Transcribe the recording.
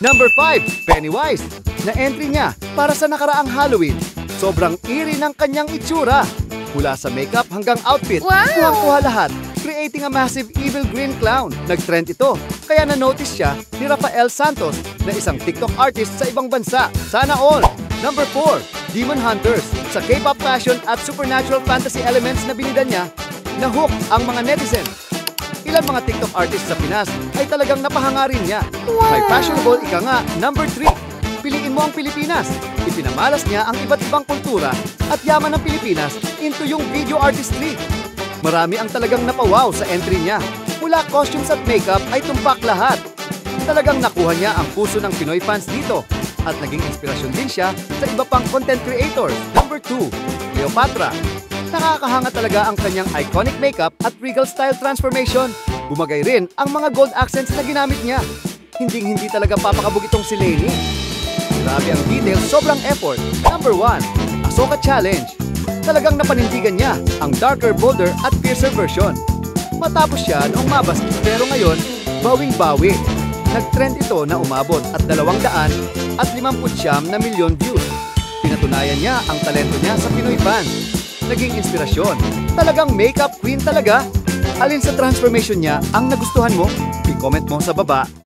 Number 5, Pennywise. Na entry niya para sa nakaraang Halloween. Sobrang eerie ng kanyang itsura. Mula sa makeup hanggang outfit, Wow! kuhang-kuha lahat, creating a massive evil green clown. Nag-trend ito, kaya na-notice siya ni Rafael Santos na isang TikTok artist sa ibang bansa. Sana all! Number 4, Demon Hunters. Sa K-pop fashion at supernatural fantasy elements na binida niya, na-hook ang mga netizen. Ilang mga TikTok artists sa Pinas ay talagang napahangarin niya. Wow! May fashionable ika nga. Number 3, piliin mo ang Pilipinas. Ipinamalas niya ang iba't ibang kultura at yaman ng Pilipinas into yung video artistry. Marami ang talagang napawaw sa entry niya. Mula costumes at makeup ay tumpak lahat. Talagang nakuha niya ang puso ng Pinoy fans dito at naging inspirasyon din siya sa iba pang content creators. Number 2, Cleopatra. Nakakahanga talaga ang kanyang iconic makeup at regal style transformation. Bumagay rin ang mga gold accents na ginamit niya. Hindi talaga papakabog itong si Lainey. Grabe ang details, sobrang effort. Number 1, Ahsoka Challenge. Talagang napanindigan niya ang darker, bolder at fiercer version. Matapos siya noong mabas, pero ngayon, bawing-bawi. Nag-trend ito na umabot at 259 na milyon views. Pinatunayan niya ang talento niya sa Pinoy fans. Naging inspirasyon. Talagang makeup queen talaga. Alin sa transformation niya ang nagustuhan mo? I-comment mo sa baba.